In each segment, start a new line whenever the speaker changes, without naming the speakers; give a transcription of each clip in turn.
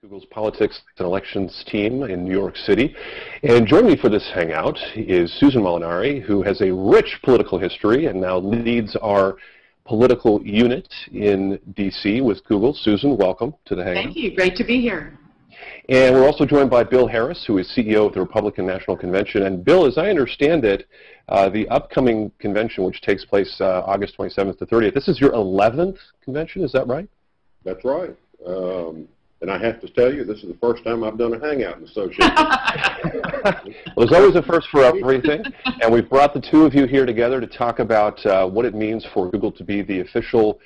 Google's politics and elections team in New York City. And joining me for this hangout is Susan Molinari, who has a rich political history and now leads our political unit in D.C. with Google. Susan, welcome to the hangout.
Thank you. Great to be here.
And we're also joined by Bill Harris, who is CEO of the Republican National Convention. And Bill, as I understand it, the upcoming convention, which takes place August 27th to 30th, this is your 11th convention, is that right?
That's right. And I have to tell you, this is the first time I've done a hangout in association.
Well, there's always a first for everything, and we've brought the two of you here together to talk about what it means for Google to be the official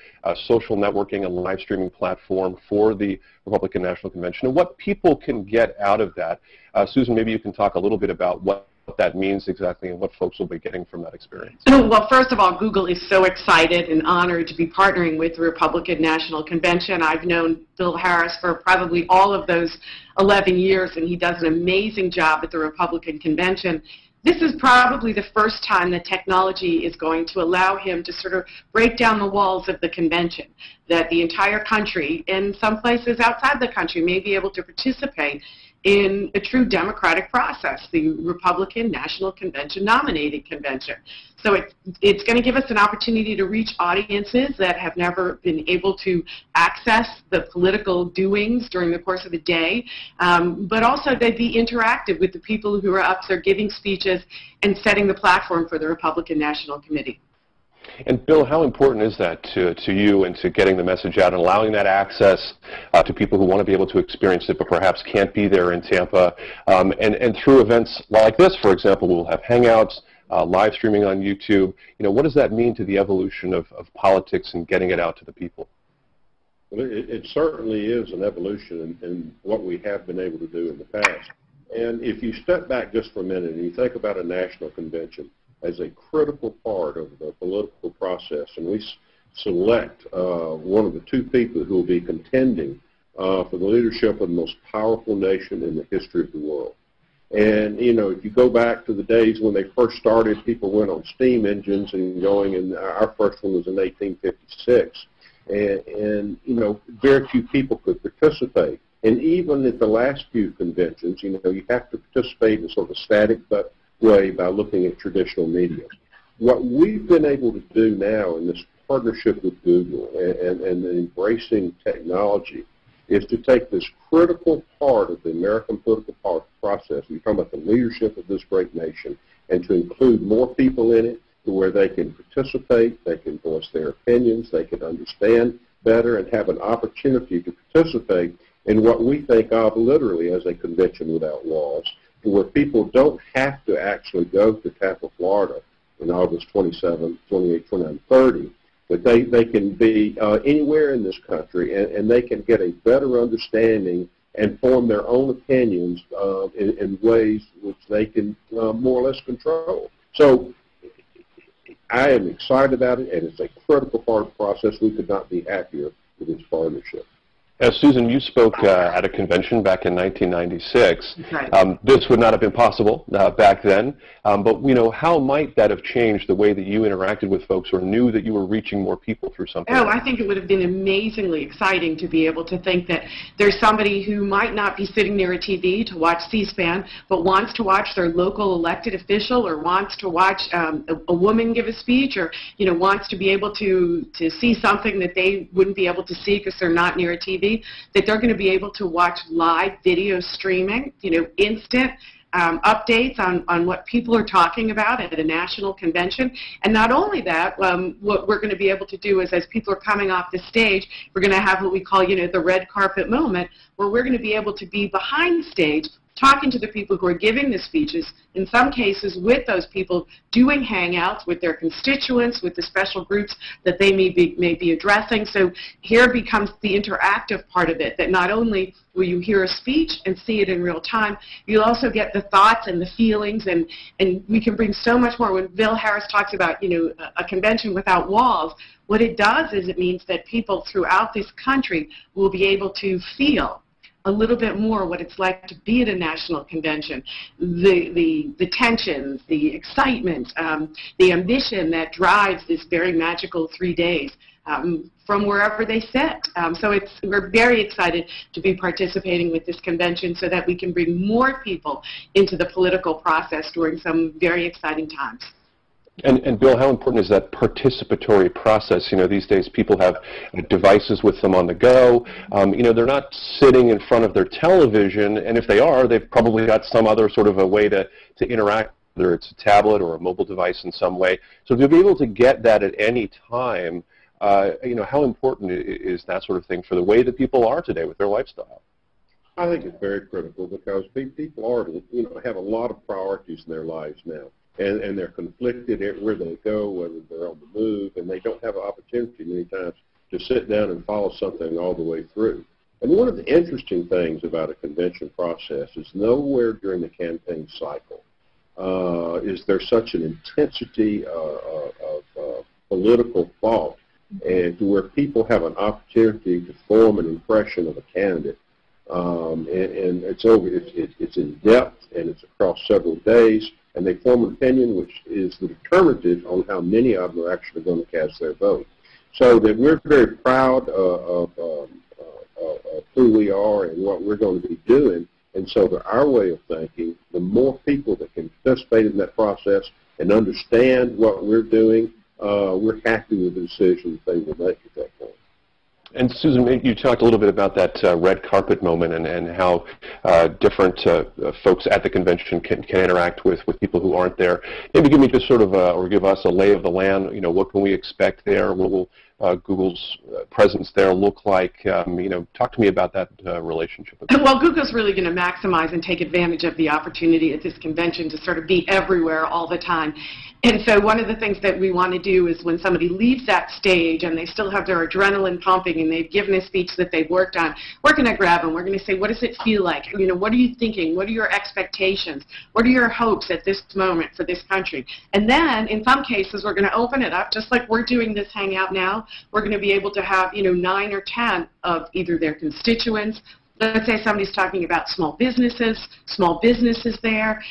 social networking and live streaming platform for the Republican National Convention and what people can get out of that. Susan, maybe you can talk a little bit about what that means exactly and what folks will be getting from that experience.
Well, first of all, Google is so excited and honored to be partnering with the Republican National Convention. I've known Bill Harris for probably all of those 11 years, and he does an amazing job at the Republican Convention. This is probably the first time that technology is going to allow him to sort of break down the walls of the convention, that the entire country and some places outside the country may be able to participate in a true democratic process, the Republican National Convention nominating convention. So it's going to give us an opportunity to reach audiences that have never been able to access the political doings during the course of a day, but also they'd be interactive with the people who are up there giving speeches and setting the platform for the Republican National Committee.
And Bill, how important is that to you and to getting the message out and allowing that access to people who want to be able to experience it but perhaps can't be there in Tampa? And through events like this, for example, we'll have hangouts, live streaming on YouTube. You know, what does that mean to the evolution of politics and getting it out to the people?
Well, it certainly is an evolution in what we have been able to do in the past. And if you step back just for a minute and you think about a national convention as a critical part of the political process, and we select one of the two people who will be contending for the leadership of the most powerful nation in the history of the world. And, you know, if you go back to the days when they first started, people went on steam engines and going, and our first one was in 1856. And you know, very few people could participate. And even at the last few conventions, you know, you have to participate in sort of a static way by looking at traditional media. What we've been able to do now in this partnership with Google and embracing technology is to take this critical part of the American political process, we're talking about the leadership of this great nation, and to include more people in it to where they can participate, they can voice their opinions, they can understand better and have an opportunity to participate in what we think of literally as a convention without walls, where people don't have to actually go to Tampa, Florida in August 27, 28, 29, 30, but they can be anywhere in this country and they can get a better understanding and form their own opinions in ways which they can more or less control. So I am excited about it, and it's a critical part of the process. We could not be happier with this partnership.
Susan, you spoke at a convention back in 1996.
Right.
This would not have been possible back then, but you know, how might that have changed the way that you interacted with folks or knew that you were reaching more people through something?
Oh, I think it would have been amazingly exciting to be able to think that there's somebody who might not be sitting near a TV to watch C-SPAN, but wants to watch their local elected official, or wants to watch a woman give a speech, or you know, wants to be able to see something that they wouldn't be able to see because they're not near a TV. That they're going to be able to watch live video streaming, you know, instant updates on what people are talking about at a national convention. And not only that, what we're going to be able to do is, as people are coming off the stage, we're going to have what we call, you know, the red carpet moment, where we're going to be able to be behind stage talking to the people who are giving the speeches, in some cases with those people doing hangouts with their constituents, with the special groups that they may be addressing. So here becomes the interactive part of it, that not only will you hear a speech and see it in real time, you'll also get the thoughts and the feelings, and we can bring so much more. When Bill Harris talks about, you know, a convention without walls, what it does is it means that people throughout this country will be able to feel a little bit more what it's like to be at a national convention, the tensions, the excitement, the ambition that drives this very magical 3 days. from wherever they sit. So we're very excited to be participating with this convention so that we can bring more people into the political process during some very exciting times.
And Bill, how important is that participatory process? You know, these days people have devices with them on the go. You know, they're not sitting in front of their television, and if they are, they've probably got some other sort of a way to interact, whether it's a tablet or a mobile device in some way. So to be able to get that at any time, you know, how important is that sort of thing for the way that people are today with their lifestyle?
I think it's very critical because people are, you know, have a lot of priorities in their lives now. And they're conflicted where they go, whether they're on the move, and they don't have an opportunity many times to sit down and follow something all the way through. And one of the interesting things about a convention process is nowhere during the campaign cycle is there such an intensity of political thought and to where people have an opportunity to form an impression of a candidate. And it's in depth, and it's across several days. And they form an opinion which is the determinative on how many of them are actually going to cast their vote. So that we're very proud of who we are and what we're going to be doing. And so that our way of thinking, the more people that can participate in that process and understand what we're doing, we're happy with the decisions they will make at that point.
And Susan, you talked a little bit about that red carpet moment and how different folks at the convention can interact with people who aren't there. Maybe give me just sort of, or give us a lay of the land. You know, what can we expect there? What will Google's presence there look like? You know, talk to me about that relationship.
Well, Google's really going to maximize and take advantage of the opportunity at this convention to sort of be everywhere all the time. And so one of the things that we want to do is when somebody leaves that stage and they still have their adrenaline pumping and they've given a speech that they've worked on, we're going to grab them. We're going to say, what does it feel like? You know, what are you thinking? What are your expectations? What are your hopes at this moment for this country? And then, in some cases, we're going to open it up, just like we're doing this Hangout now. We're going to be able to have, you know, 9 or 10 of either their constituents. Let's say somebody's talking about small businesses there,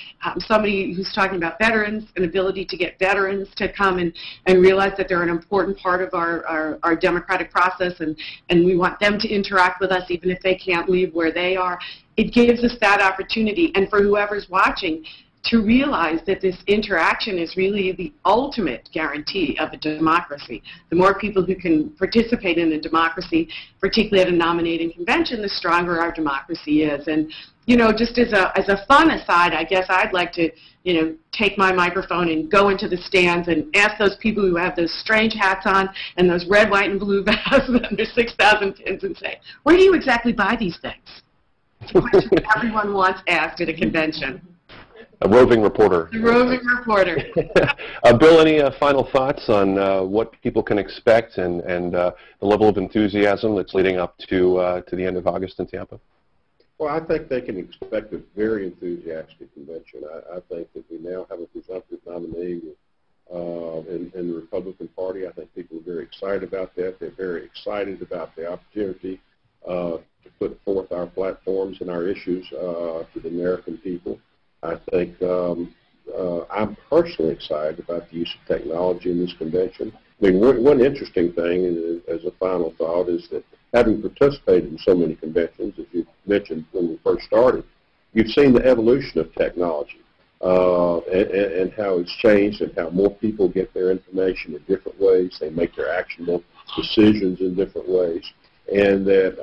somebody who's talking about veterans, an ability to get veterans to come and realize that they're an important part of our democratic process, and we want them to interact with us even if they can't leave where they are. It gives us that opportunity, and for whoever's watching, to realize that this interaction is really the ultimate guarantee of a democracy. The more people who can participate in a democracy, particularly at a nominating convention, the stronger our democracy is. And, you know, just as a fun aside, I guess I'd like to, you know, take my microphone and go into the stands and ask those people who have those strange hats on and those red, white, and blue vests under 6,000 pins and say, where do you exactly buy these things? It's a question everyone wants asked at a convention.
A roving reporter.
A roving reporter.
Bill, any final thoughts on what people can expect and the level of enthusiasm that's leading up to the end of August in Tampa?
Well, I think they can expect a very enthusiastic convention. I think that we now have a presumptive nominee in the Republican Party. I think people are very excited about that. They're very excited about the opportunity to put forth our platforms and our issues to the American people. I think I'm personally excited about the use of technology in this convention. I mean, one interesting thing, as a final thought, is that having participated in so many conventions, as you mentioned when we first started, you've seen the evolution of technology and how it's changed and how more people get their information in different ways. They make their actionable decisions in different ways. And that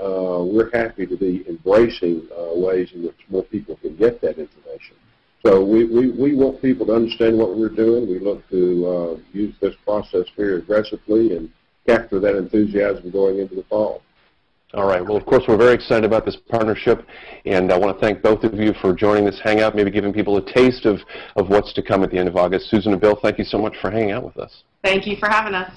we're happy to be embracing ways in which more people can get that information. So we want people to understand what we're doing. We look to use this process very aggressively and capture that enthusiasm going into the fall.
All right. Well, of course, we're very excited about this partnership, and I want to thank both of you for joining this Hangout, maybe giving people a taste of what's to come at the end of August. Susan and Bill, thank you so much for hanging out with us.
Thank you for having us.